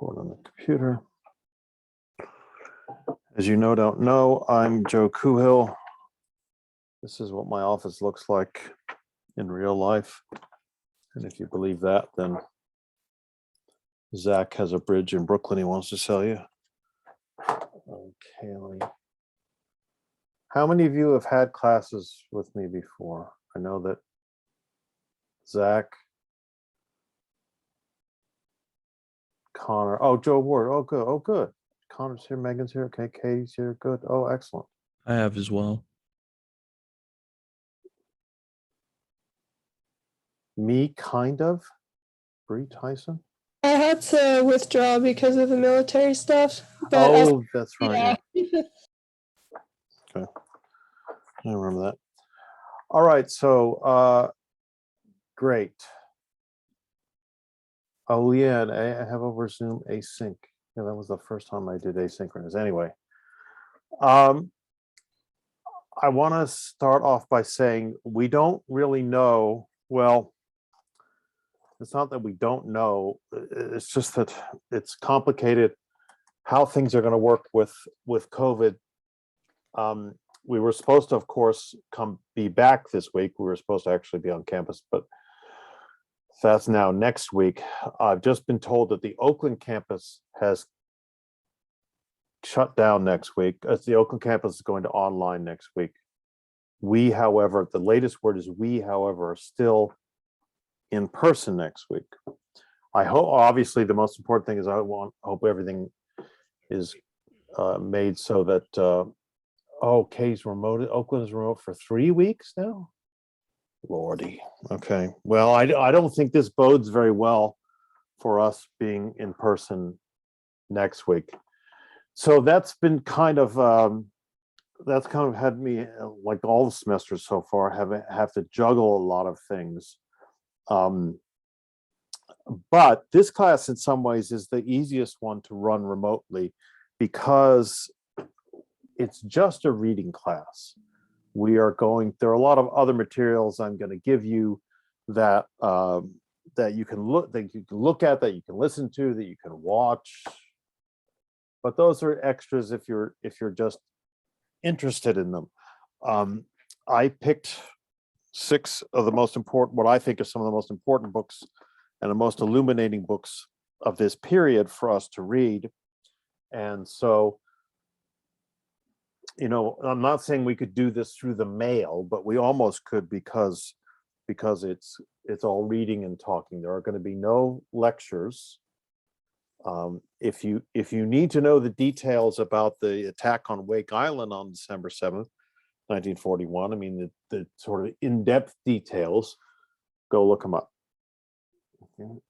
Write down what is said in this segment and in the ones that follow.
record on the computer. As you don't know, I'm Joe Kuhill. This is what my office looks like in real life. And if you believe that, then Zach has a bridge in Brooklyn he wants to sell you. Okay. How many of you have had classes with me before? I know that Zach, Connor, Joe Ward, good. Connor's here, Megan's here, okay, Katie's here, good. Oh, excellent. I have as well. Me, kind of. Bree Tyson. I had to withdraw because of the military stuff. But that's right. Yeah. Okay. I remember that. All right, so great. Oh yeah, and I have over Zoom async. Yeah, that was the first time I did asynchronous. Anyway, I want to start off by saying we don't really know. Well, it's not that we don't know. It's just that it's complicated how things are going to work with COVID. We were supposed to, of course, be back this week. We were supposed to actually be on campus, but that's now next week. I've just been told that the Oakland campus has shut down next week. As the Oakland campus is going to online next week. We, however, the latest word is we, however, are still in person next week. I hope, obviously, the most important thing is I hope everything is made so that Kay's remote. Oakland is remote for 3 weeks now. Lordy. Okay. Well, I don't think this bodes very well for us being in person next week. So that's been kind of had me, like all the semesters so far, have to juggle a lot of things. But this class in some ways is the easiest one to run remotely because it's just a reading class. There are a lot of other materials I'm going to give you that you can look at, that you can listen to, that you can watch. But those are extras if you're just interested in them. I picked 6 of the most important, what I think are some of the most important books and the most illuminating books of this period for us to read. And so, I'm not saying we could do this through the mail, but we almost could because it's all reading and talking. There are going to be no lectures. If you need to know the details about the attack on Wake Island on December 7th, 1941, I mean the sort of in-depth details, go look them up.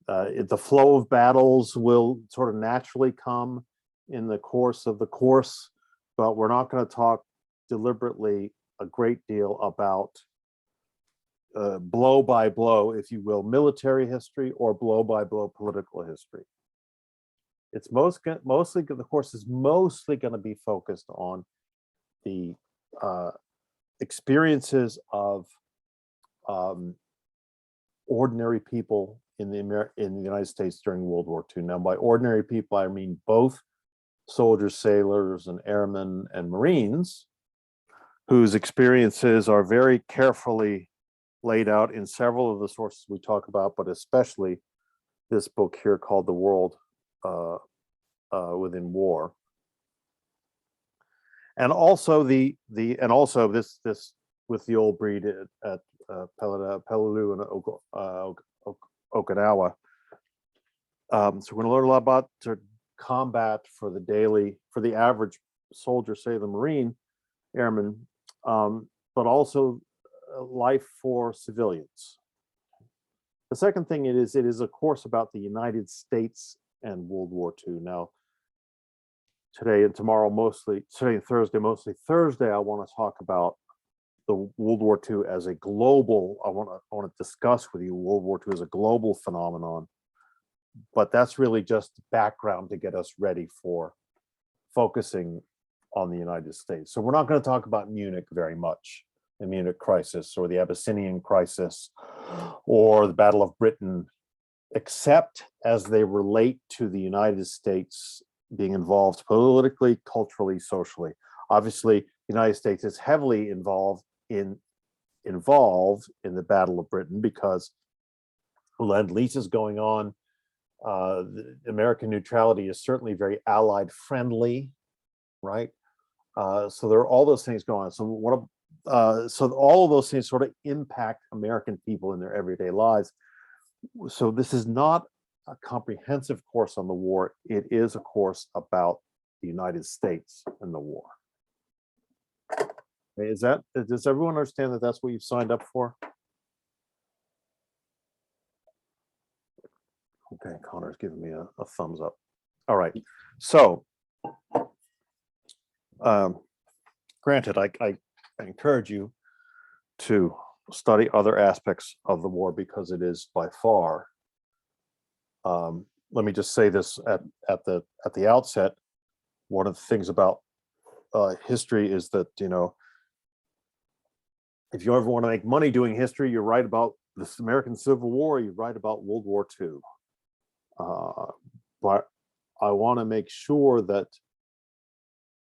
The flow of battles will sort of naturally come in the course of the course, but we're not going to talk deliberately a great deal about blow by blow, if you will, military history or blow by blow political history. It's mostly the course is mostly going to be focused on the experiences of ordinary people in the United States during World War II. Now, by ordinary people, I mean both soldiers, sailors, and airmen and Marines, whose experiences are very carefully laid out in several of the sources we talk about, but especially this book here called The World Within War. And also this with the old breed at Peleliu and Okinawa. So we're going to learn a lot about combat for the average soldier, say the Marine, airman, but also life for civilians. The second thing it is a course about the United States and World War II. Now, today and tomorrow, today and Thursday, mostly Thursday, I want to talk about the World War II as a global. I want to discuss with you World War II as a global phenomenon. But that's really just background to get us ready for focusing on the United States. So we're not going to talk about Munich very much, the Munich crisis or the Abyssinian crisis or the Battle of Britain except as they relate to the United States being involved politically, culturally, socially. Obviously, the United States is heavily involved in the Battle of Britain because Lend-Lease is going on. American neutrality is certainly very Allied friendly, right? So there are all those things going on. So all of those things sort of impact American people in their everyday lives. So this is not a comprehensive course on the war. It is a course about the United States and the war. Does everyone understand that that's what you've signed up for? Okay, Connor's giving me a thumbs up. All right, so granted, I encourage you to study other aspects of the war because it is by far. Let me just say this at the outset. One of the things about history is that, you know, if you ever want to make money doing history, you write about the American Civil War, you write about World War II. But I want to make sure that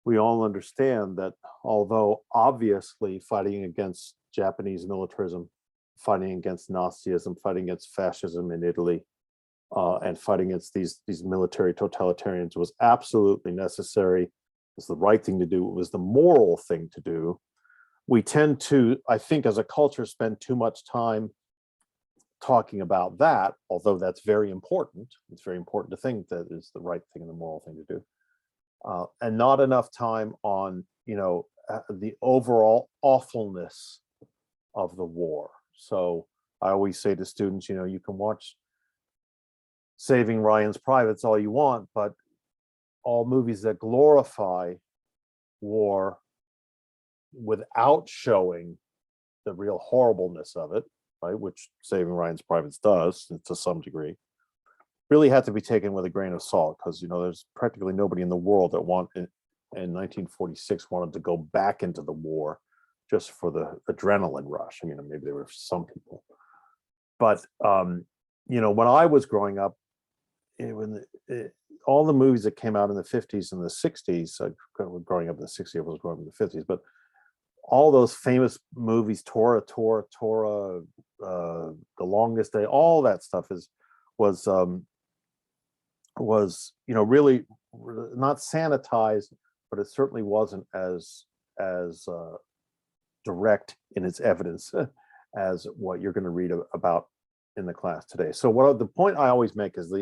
we all understand that although obviously fighting against Japanese militarism, fighting against Nazism, fighting against fascism in Italy, and fighting against these military totalitarians was absolutely necessary. It was the right thing to do. It was the moral thing to do. We tend to, I think, as a culture, spend too much time talking about that, although that's very important. It's very important to think that is the right thing and the moral thing to do, and not enough time on, you know, the overall awfulness of the war. So I always say to students, you know, you can watch Saving Ryan's Privates all you want, but all movies that glorify war without showing the real horribleness of it, right, which Saving Ryan's Privates does to some degree, really had to be taken with a grain of salt, because, you know, there's practically nobody in the world that in 1946 wanted to go back into the war just for the adrenaline rush. I mean, maybe there were some people, but you know, when I was growing up, all the movies that came out in the 50s and the 60s, growing up in the 60s, I was growing up in the 50s, but all those famous movies, Tora, The Longest Day, all that stuff was you know, really not sanitized, but it certainly wasn't as direct in its evidence as what you're going to read about in the class today. So the point I always make is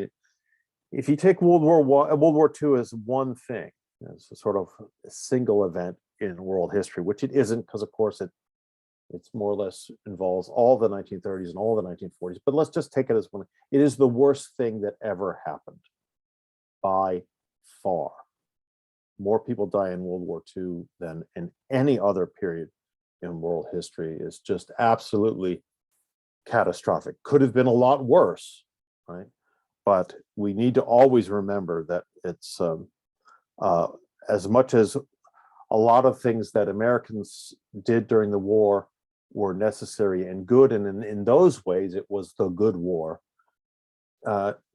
if you take World War II as one thing, it's a sort of a single event in world history, which it isn't, because of course it's more or less involves all the 1930s and all the 1940s. But let's just take it as one. It is the worst thing that ever happened by far. More people die in World War II than in any other period in world history. Is just absolutely catastrophic. Could have been a lot worse, right? But we need to always remember that it's as much as a lot of things that Americans did during the war were necessary and good, and in those ways it was the good war.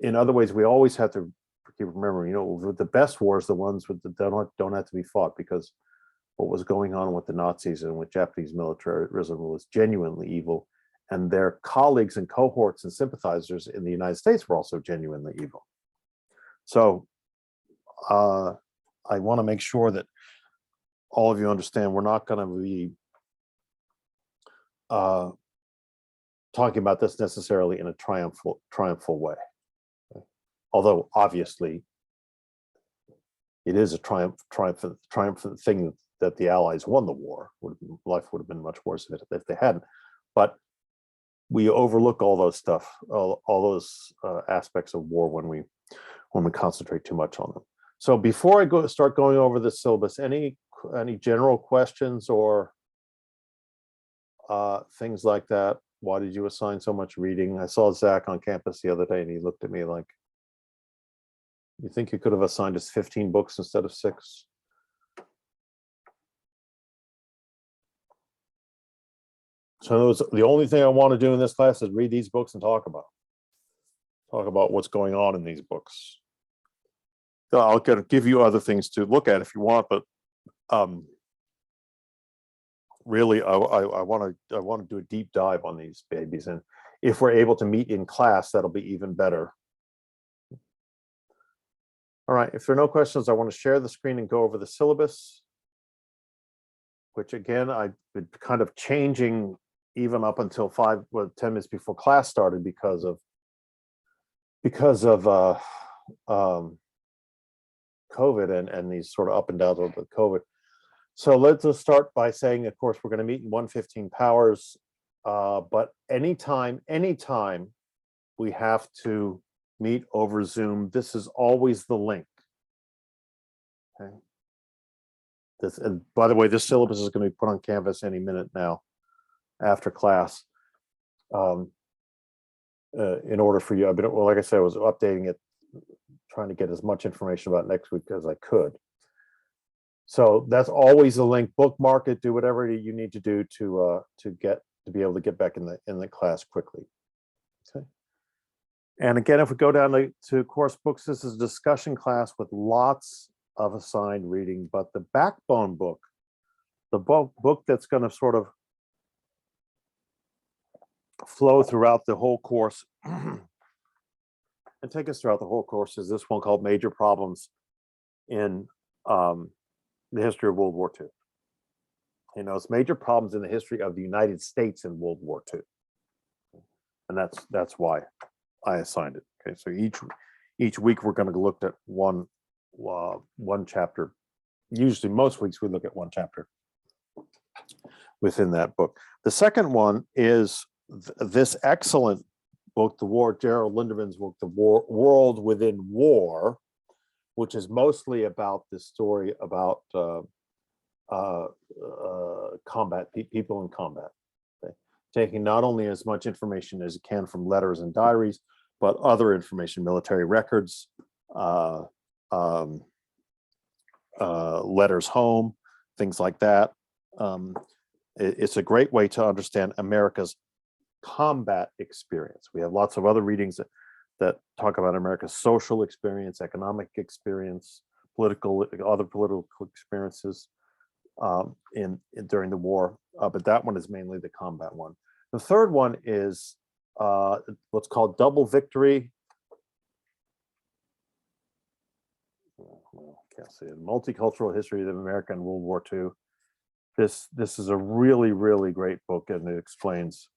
In other ways, we always have to keep remembering, you know, the best wars, the ones that don't have to be fought, because what was going on with the Nazis and with Japanese militarism was genuinely evil, and their colleagues and cohorts and sympathizers in the United States were also genuinely evil. So I want to make sure that all of you understand we're not going to be talking about this necessarily in a triumphal way. Although obviously it is a triumphant thing that the Allies won the war. Life would have been much worse if they hadn't. But we overlook all those stuff, all those aspects of war when we concentrate too much on them. So before I start going over the syllabus, any general questions or things like that? Why did you assign so much reading? I saw Zach on campus the other day, and he looked at me like, "You think you could have assigned us 15 books instead of 6?" So the only thing I want to do in this class is read these books and talk about. talk about what's going on in these books. So I'll give you other things to look at if you want, but really, I want to do a deep dive on these babies, and if we're able to meet in class, that'll be even better. All right, if there are no questions, I want to share the screen and go over the syllabus, which again, I've been kind of changing even up until 10 minutes before class started because of COVID and these sort of up and downs of the COVID. So let's just start by saying, of course, we're going to meet in 115 powers, but anytime we have to meet over Zoom, this is always the link. Okay. And by the way, this syllabus is going to be put on Canvas any minute now after class. In order for you, well, like I said, I was updating it, trying to get as much information about next week as I could. So that's always a link. Bookmark it. Do whatever you need to do to be able to get back in the class quickly. Okay. And again, if we go down to course books, this is a discussion class with lots of assigned reading. But the backbone book, the book that's going to sort of flow throughout the whole course and take us throughout the whole course, is this one called Major Problems in the History of World War II. You know, it's major problems in the history of the United States in World War II. And that's why I assigned it. Okay, so each week we're going to look at one chapter. Usually most weeks we look at one chapter within that book. The second one is this excellent book, Gerald Linderman's book, The World Within War, which is mostly about this story about combat, people in combat. Okay? Taking not only as much information as it can from letters and diaries, but other information, military records, letters home, things like that. It's a great way to understand America's combat experience. We have lots of other readings that talk about America's social experience, economic experience, other political experiences during the war. But that one is mainly the combat one. The third one is what's called Double Victory. Can't see it. Multicultural History of America in World War II. This is a really, really great book, and it explains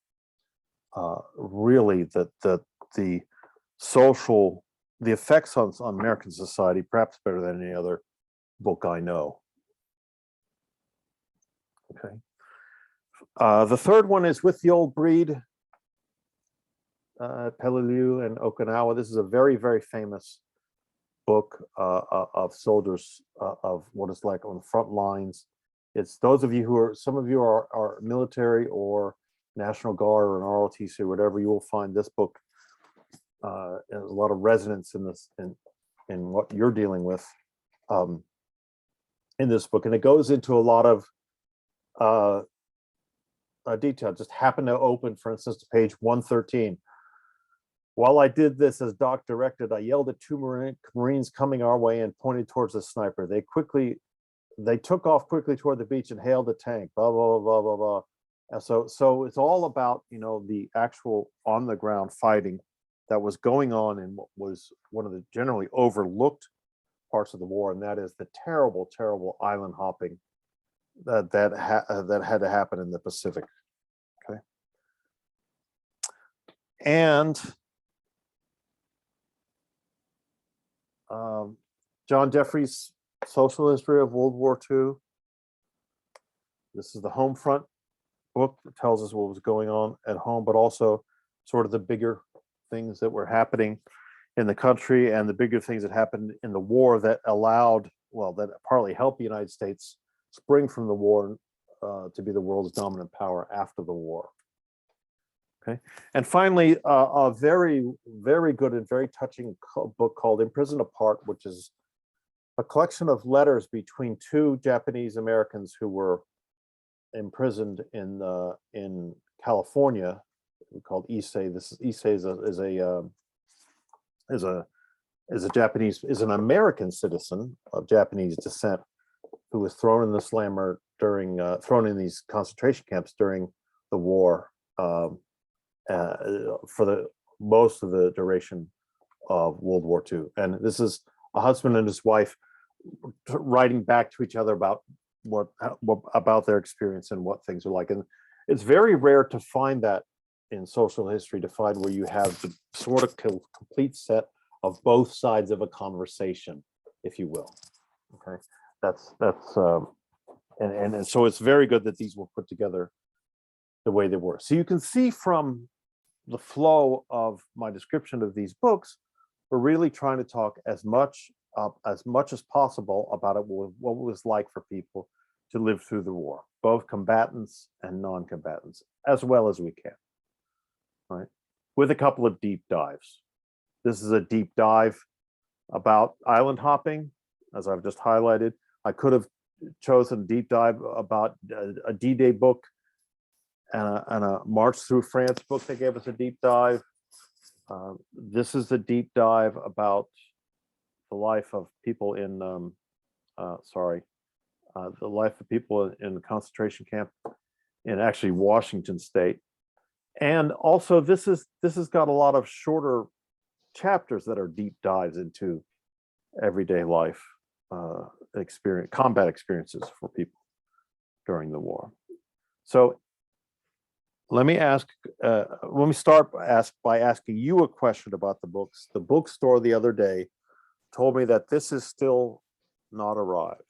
really the effects on American society, perhaps better than any other book I know. Okay. The third one is With the Old Breed, Peleliu and Okinawa. This is a very, very famous book of soldiers of what it's like on the front lines. It's those of you some of you are military or National Guard or an ROTC or whatever, you will find this book has a lot of resonance in this in what you're dealing with in this book, and it goes into a lot of detail. Just happened to open, for instance, to page 113. While I did this as Doc directed, I yelled at two Marines coming our way and pointed towards the sniper. They took off quickly toward the beach and hailed a tank. Blah blah blah blah blah. And so it's all about, you know, the actual on the ground fighting that was going on in what was one of the generally overlooked parts of the war, and that is the terrible, terrible island hopping that had to happen in the Pacific. Okay, and John Jeffrey's Social History of World War II. This is the home front book that tells us what was going on at home, but also sort of the bigger things that were happening in the country and the bigger things that happened in the war that that partly helped the United States spring from the war to be the world's dominant power after the war. Okay, and finally, a very, very good and very touching book called Imprisoned Apart, which is a collection of letters between two Japanese Americans who were imprisoned in California, called Issei. Issei is a is an American citizen of Japanese descent who was thrown in the slammer thrown in these concentration camps during the war for the most of the duration of World War II. And this is a husband and his wife writing back to each other about what about their experience and what things are like. And it's very rare to find that in social history, to find where you have the sort of complete set of both sides of a conversation, if you will. Okay, and so it's very good that these were put together the way they were. So you can see from the flow of my description of these books, we're really trying to talk as much as possible about what it was like for people to live through the war, both combatants and non-combatants, as well as we can, right? With a couple of deep dives. This is a deep dive about island hopping, as I've just highlighted. I could have chosen a deep dive about a D-Day book and a March Through France book that gave us a deep dive. This is a deep dive about the life of people in the life of people in the concentration camp in actually Washington State. And also this has got a lot of shorter chapters that are deep dives into everyday life combat experiences for people during the war. So let me start by asking you a question about the books. The bookstore the other day told me that this is still not arrived.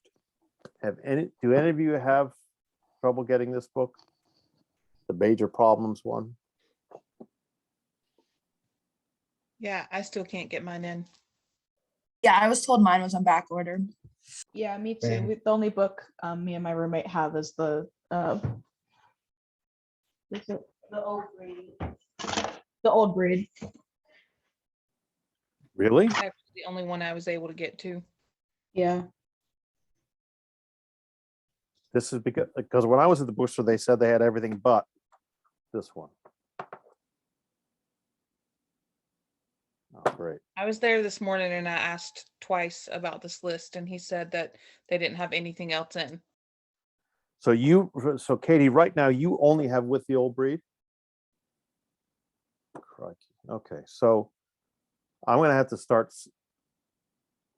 Do any of you have trouble getting this book? The Major Problems one? Yeah, I still can't get mine in. Yeah, I was told mine was on back order. Yeah, me too. The only book me and my roommate have is the old breed. The old breed. Really? That's actually the only one I was able to get to. Yeah. This is because when I was at the bookstore, they said they had everything but this one. Oh, great. I was there this morning and I asked twice about this list and he said that they didn't have anything else in. So Katie, right now you only have With the Old Breed? Crikey. Okay, so I'm going to have to start.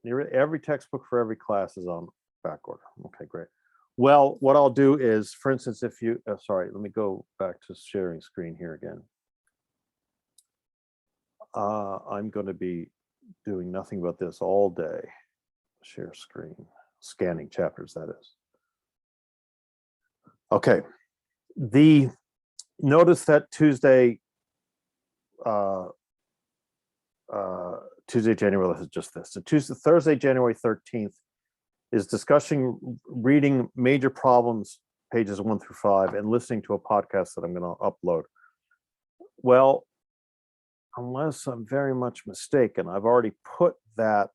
Every textbook for every class is on back order. Okay, great. Well, what I'll do is, for instance, if you, sorry, let me go back to sharing screen here again. I'm going to be doing nothing but this all day. Share screen, scanning chapters, that is. Okay. Notice that Tuesday, January, this is just this. So Thursday, January 13th is discussing reading Major Problems, pages 1 through 5, and listening to a podcast that I'm going to upload. Well, unless I'm very much mistaken, I've already put that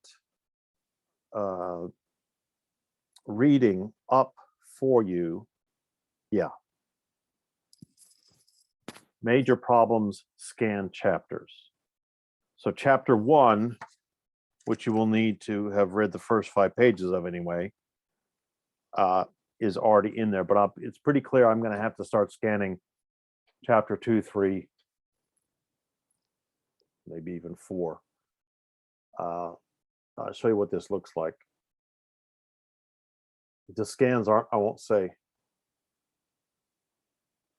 reading up for you. Yeah. Major Problems Scan Chapters. So chapter 1, which you will need to have read the first 5 pages of anyway, is already in there, but it's pretty clear I'm going to have to start scanning chapter 2, 3, maybe even 4. I'll show you what this looks like. The scans aren't, I won't say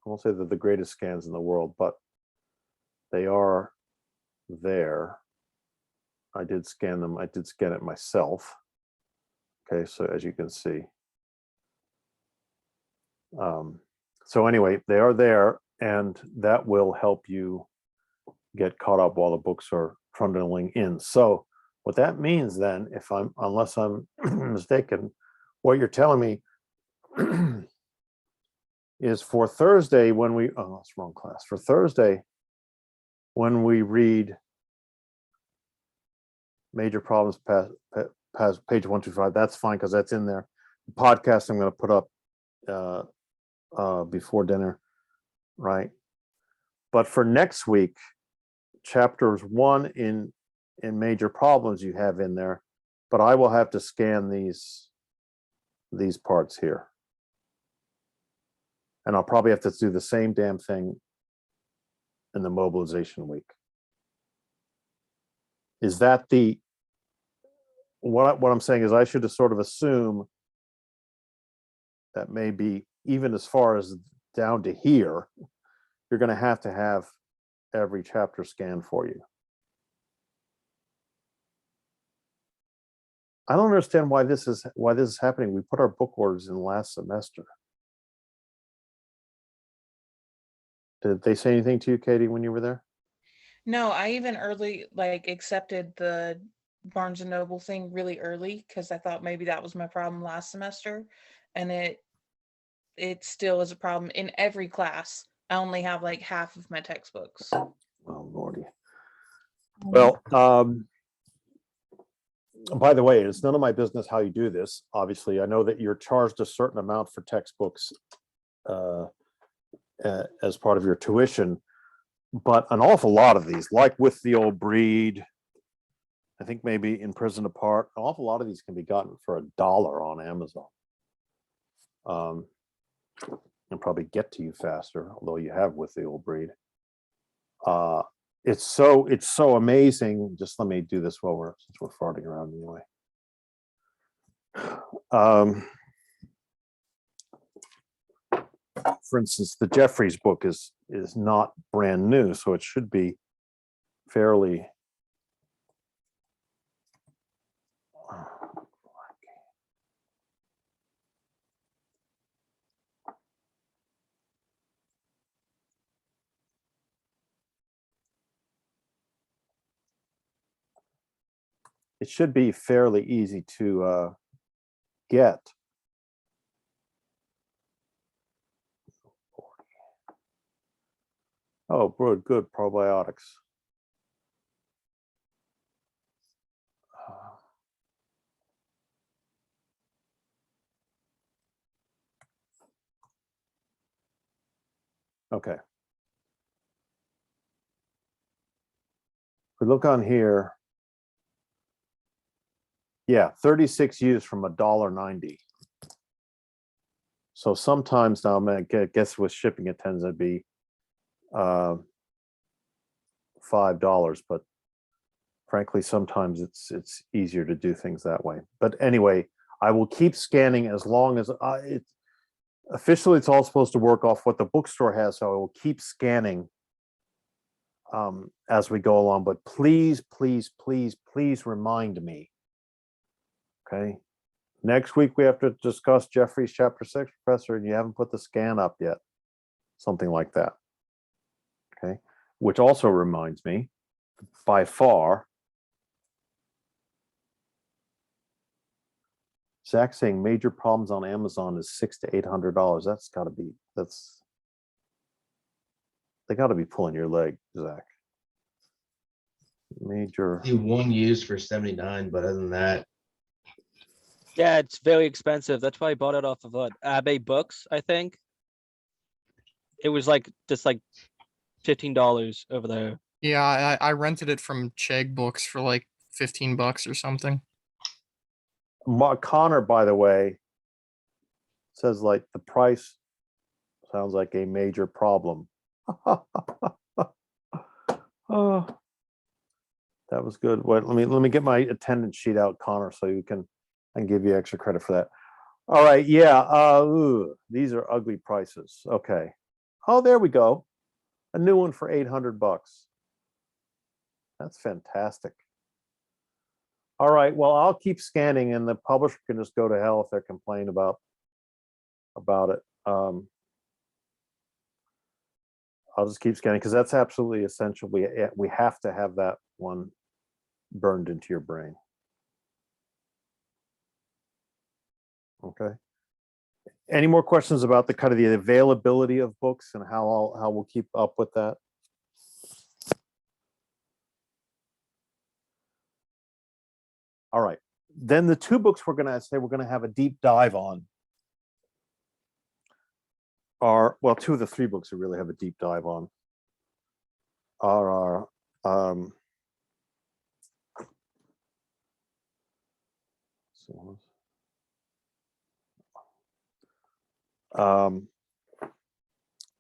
they're the greatest scans in the world, but they are there. I did scan them. I did scan it myself. Okay, so as you can see. So anyway, they are there, and that will help you get caught up while the books are trundling in. So what that means then, unless I'm mistaken, what you're telling me is for Thursday when we, oh, that's wrong class. For Thursday, when we read Major Problems past page 1 through 5, that's fine because that's in there. The podcast I'm going to put up before dinner, right? But for next week, chapters 1 in and major problems you have in there, but I will have to scan these parts here. And I'll probably have to do the same damn thing in the mobilization week. Is that what I'm saying is I should have sort of assume that maybe even as far as down to here, you're going to have every chapter scanned for you. I don't understand why this is happening. We put our book orders in last semester. Did they say anything to you, Katie, when you were there? No, I even early accepted the Barnes and Noble thing really early because I thought maybe that was my problem last semester, and it still is a problem in every class. I only have like half of my textbooks. Oh Lordy. Well, by the way, it's none of my business how you do this. Obviously, I know that you're charged a certain amount for textbooks as part of your tuition, but an awful lot of these, like with the old breed, I think maybe in Prison Apart, an awful lot of these can be gotten for $1 on Amazon. And probably get to you faster, although you have with the old breed. It's so amazing. Just let me do this since we're farting around anyway. For instance, the Jeffries book is not brand new, so it should be fairly. It should be fairly easy to get. Oh, good probiotics. Okay. We look on here. Yeah, 36 used from $1.90. So sometimes now, I guess with shipping it tends to be $5, but frankly, sometimes it's easier to do things that way. But anyway, I will keep scanning as long as officially it's all supposed to work off what the bookstore has, so I will keep scanning as we go along. But please, please, please, please remind me. Okay. Next week we have to discuss Jeffries chapter 6, Professor, and you haven't put the scan up yet. Something like that. Okay. Which also reminds me, by far, Zach saying major problems on Amazon is $600 to $800. That's got to be, they got to be pulling your leg, Zach. Major. One used for 79, but other than that, Yeah, it's very expensive. That's why I bought it off of Abbey Books, I think. It was just like $15 over there. Yeah, I rented it from Chegg Books for like $15 or something. Connor, by the way, says like the price sounds like a major problem. Oh, that was good. Wait, let me get my attendance sheet out, Connor, so you can give you extra credit for that. All right, yeah. These are ugly prices. Okay. Oh, there we go. A new one for $800. That's fantastic. All right. Well, I'll keep scanning, and the publisher can just go to hell if they're complaining about it. I'll just keep scanning because that's absolutely essential. We have to have that one burned into your brain. Okay. Any more questions about the kind of the availability of books and how we'll keep up with that? All right. Then the two books we're going to have a deep dive on are, well, two of the three books we really have a deep dive on are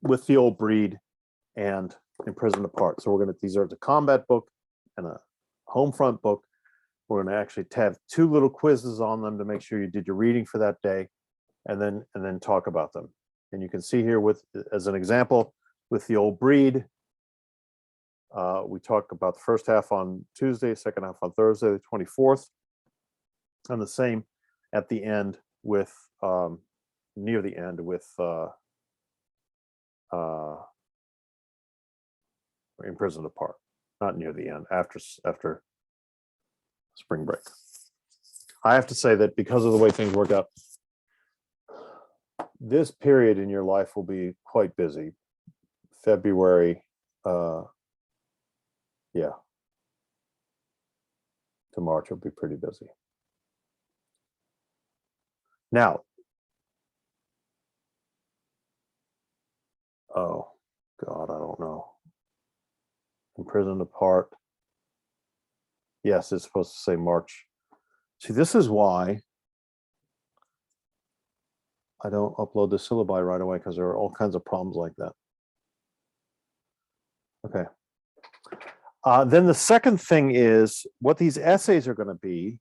With the Old Breed and Imprisoned Apart. So we're gonna, these are the combat book and a home front book. We're gonna actually have two little quizzes on them to make sure you did your reading for that day, and then talk about them. And you can see here with, as an example, with the Old Breed, we talk about the first half on Tuesday, second half on Thursday, the 24th, and the same at the end with, near the end with Imprisoned Apart, not near the end, after spring break. I have to say that because of the way things work out, this period in your life will be quite busy. February, yeah, to March will be pretty busy. Now, oh God, I don't know. Imprisoned Apart. Yes, it's supposed to say March. See, this is why I don't upload the syllabi right away, because there are all kinds of problems like that. Okay. Then the second thing is what these essays are going to be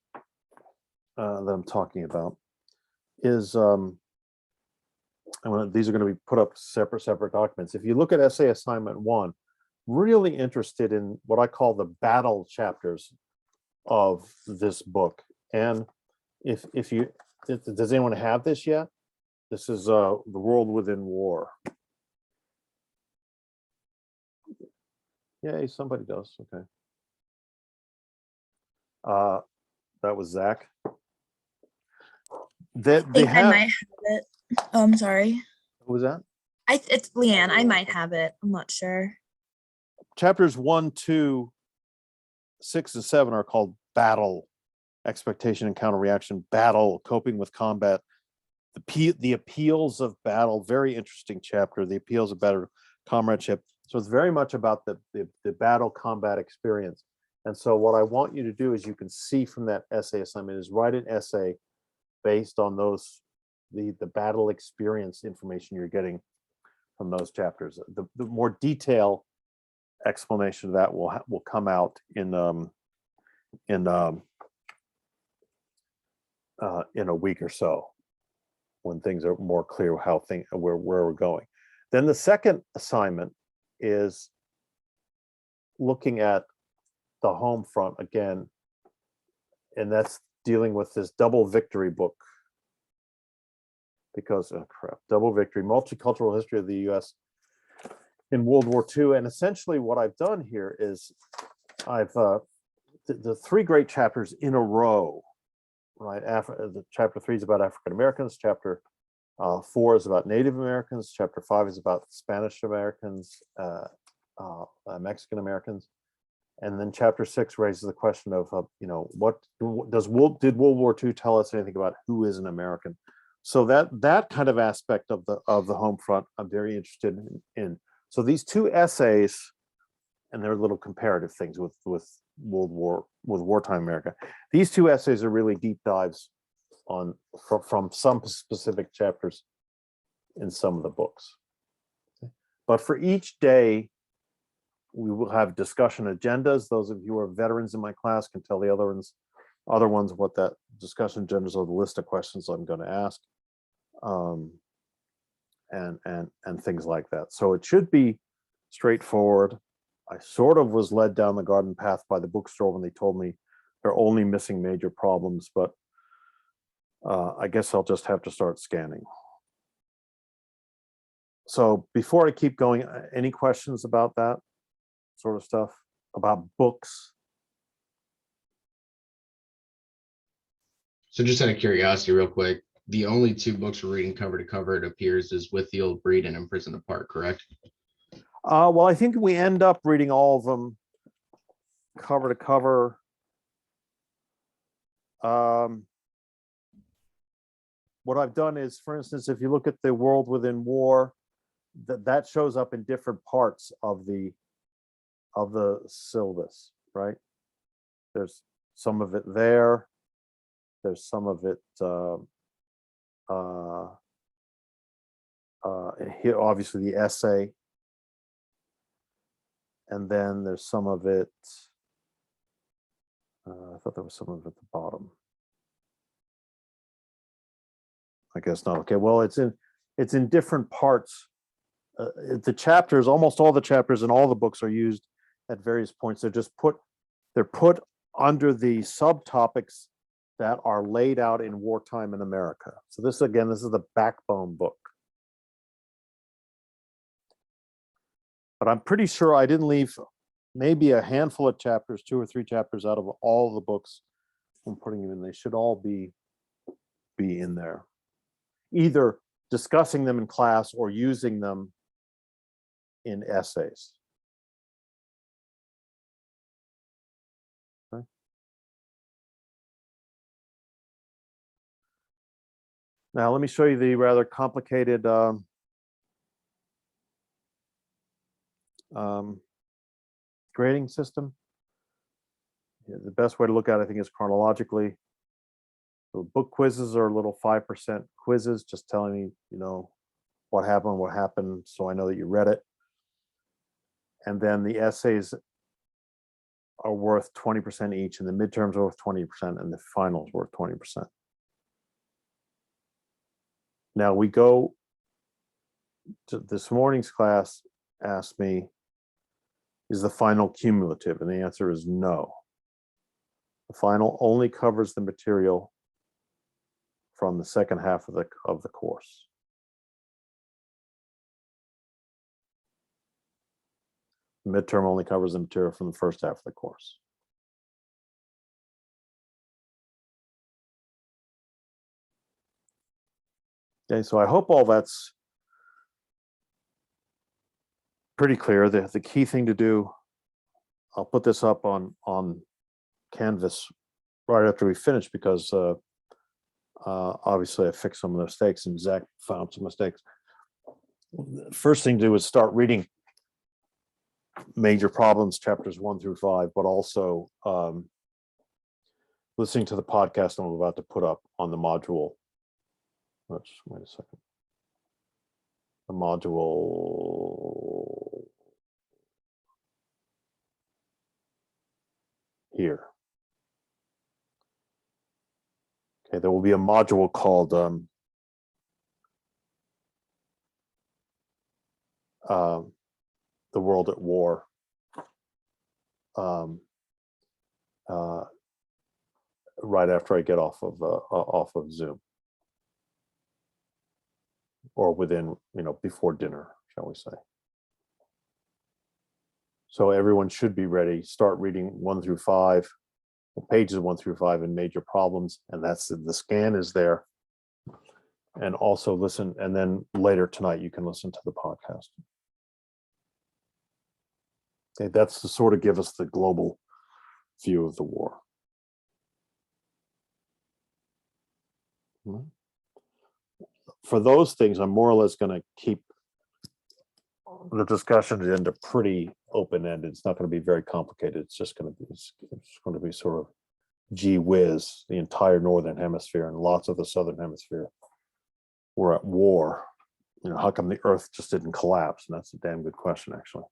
that I'm talking about is these are going to be put up separate documents. If you look at essay assignment 1, really interested in what I call the battle chapters of this book. And if you, does anyone have this yet? This is The World Within War. Yay, somebody does. Okay. That was Zach. They I have. might have it. Oh, I'm sorry. What was that? It's Leanne. I might have it. I'm not sure. Chapters 1, 2, 6, and 7 are called Battle, Expectation and Counter Reaction, Battle, Coping with Combat, the Appeals of Battle. Very interesting chapter. The Appeals of Battle, Comradeship. So it's very much about the battle combat experience. And so what I want you to do, is you can see from that essay assignment, is write an essay based on those, the battle experience information you're getting from those chapters. The more detailed explanation of that will come out in a week or so, when things are more clear where we're going. Then the second assignment is looking at the home front again, and that's dealing with this Double Victory book, because Double Victory, Multicultural History of the U.S. in World War II. And essentially what I've done here is I've the three great chapters in a row, right? The chapter 3 is about African Americans, chapter 4 is about Native Americans, chapter 5 is about Spanish Americans, Mexican Americans, and then chapter 6 raises the question of what did World War II tell us anything about who is an American? So that kind of aspect of the home front I'm very interested in. So these two essays, and they're little comparative things with wartime America. These two essays are really deep dives from some specific chapters in some of the books. But for each day, we will have discussion agendas. Those of you who are veterans in my class can tell the other ones what that discussion agendas are, the list of questions I'm going to ask, and things like that. So it should be straightforward. I sort of was led down the garden path by the bookstore when they told me they're only missing major problems, but I guess I'll just have to start scanning. So before I keep going, any questions about that sort of stuff, about books? So just out of curiosity, real quick, the only two books we're reading cover to cover, it appears, is With the Old Breed and Imprisoned Apart, correct? Well, I think we end up reading all of them cover to cover. What I've done is, for instance, if you look at The World Within War, that shows up in different parts of the syllabus, right? There's some of it there. There's some of it, here, obviously the essay. And then there's some of it, I thought there was some of it at the bottom. I guess not. Okay, well, it's in different parts. The chapters, almost all the chapters in all the books are used at various points. They're put under the subtopics that are laid out in Wartime in America. So this, again, this is the backbone book. But I'm pretty sure I didn't leave maybe a handful of chapters, 2 or 3 chapters out of all the books I'm putting them in. They should all be in there, either discussing them in class or using them in essays. Okay. Now let me show you the rather complicated grading system. Yeah, the best way to look at it, I think, is chronologically. So book quizzes are little 5% quizzes, just telling me, what happened, so I know that you read it. And then the essays are worth 20% each, and the midterms are worth 20%, and the finals worth 20%. Now we go to this morning's class, asked me, is the final cumulative? And the answer is no. The final only covers the material from the second half of the course. The midterm only covers the material from the first half of the course. Okay, so I hope all that's pretty clear. The key thing to do, I'll put this up on Canvas right after we finish, because obviously I fixed some of the mistakes and Zach found some mistakes. First thing to do is start reading Major Problems, chapters 1 through 5, but also listening to the podcast I'm about to put up on the module. Let's wait a second. The module here. Okay, there will be a module called The World at War. Right after I get off of Zoom, or within, before dinner, shall we say. So everyone should be ready. Start reading 1 through 5, pages 1 through 5 in Major Problems, and that's the scan is there. And also listen, and then later tonight you can listen to the podcast. Okay, that's to sort of give us the global view of the war. For those things, I'm more or less going to keep the discussion agenda pretty open-ended. It's not going to be very complicated. It's just going to be sort of gee whiz, the entire Northern Hemisphere and lots of the Southern Hemisphere were at war. How come the Earth just didn't collapse? And that's a damn good question, actually.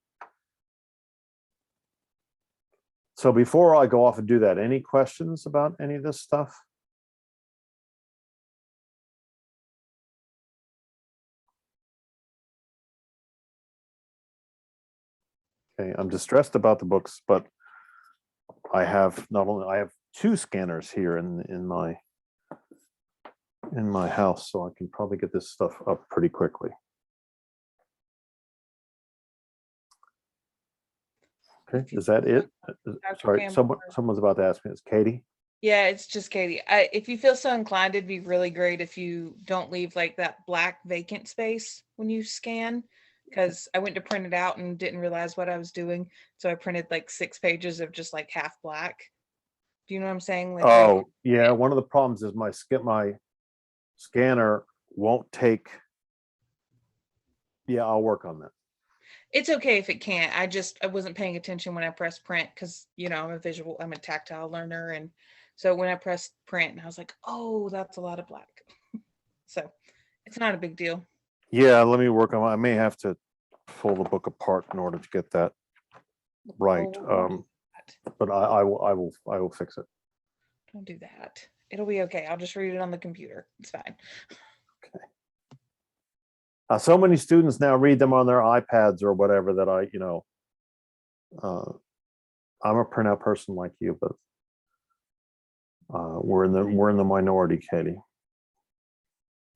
So before I go off and do that, any questions about any of this stuff? Okay, I'm distressed about the books, but I have I have 2 scanners here in my house, so I can probably get this stuff up pretty quickly. Okay, is that it? Sorry, someone's about to ask me. It's Katie. Yeah, it's just Katie. If you feel so inclined, it'd be really great if you don't leave like that black vacant space when you scan, because I went to print it out and didn't realize what I was doing. So I printed like 6 pages of just like half black. Do you know what I'm saying? Like, Oh, yeah. One of the problems is my scanner won't take. Yeah, I'll work on that. it's okay if it can't. I wasn't paying attention when I pressed print because I'm a tactile learner, and So when I pressed print, and I was like, oh, that's a lot of black. So it's not a big deal. Yeah, let me work on, I may have to pull the book apart in order to get that right. Oh, don't do that. But I will fix it. Don't do that. It'll be okay. I'll just read it on the computer. It's fine. So many students now read them on their iPads or whatever that I'm a printout person like you, but we're in the minority, Katie.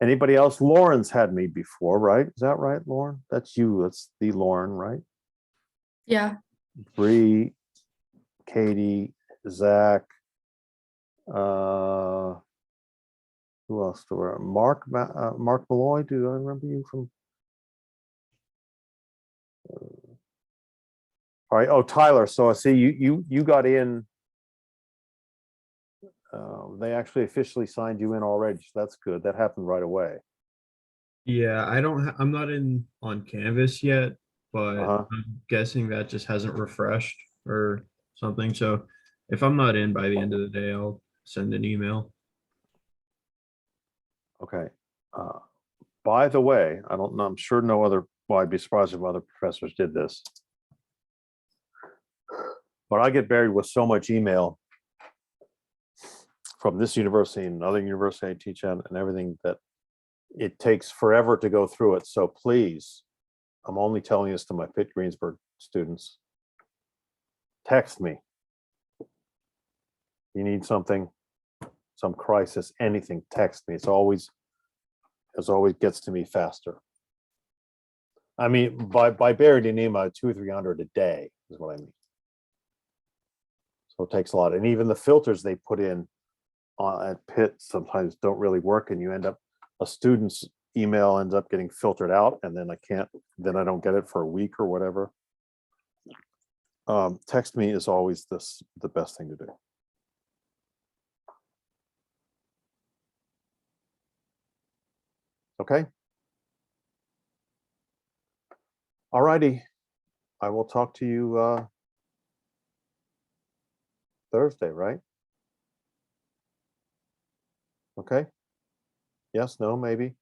Anybody else? Lauren's had me before, right? Is that right, Lauren? That's you. That's the Lauren, right? Yeah. Bree, Katie, Zach. Who else do we? Mark Malloy. Do I remember you from? All right. Oh, Tyler. So I see you got in. They actually officially signed you in already. So that's good. That happened right away. Yeah, I'm not in on Canvas yet, but Uh-huh. I'm guessing that just hasn't refreshed or something. So if I'm not in by the end of the day, I'll send an email. Okay. By the way, I don't know. I'm sure no other. Well, I'd be surprised if other professors did this. But I get buried with so much email from this university and another university I teach at and everything that it takes forever to go through it. So please, I'm only telling this to my Pitt Greensburg students. Text me. You need something, some crisis, anything, text me. It's always gets to me faster. I mean, by buried in email, 200 or 300 a day is what I mean. So it takes a lot. And even the filters they put in at Pitt sometimes don't really work, and you end up, a student's email ends up getting filtered out, and then I don't get it for a week or whatever. Text me is always the best thing to do. Okay. All righty. I will talk to you Thursday, right? Okay. Yes, no, maybe.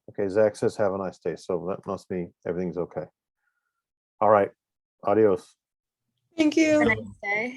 Okay, Zach says have a nice day. So that must mean everything's okay. All right. Adios. Thank Have a you. nice day.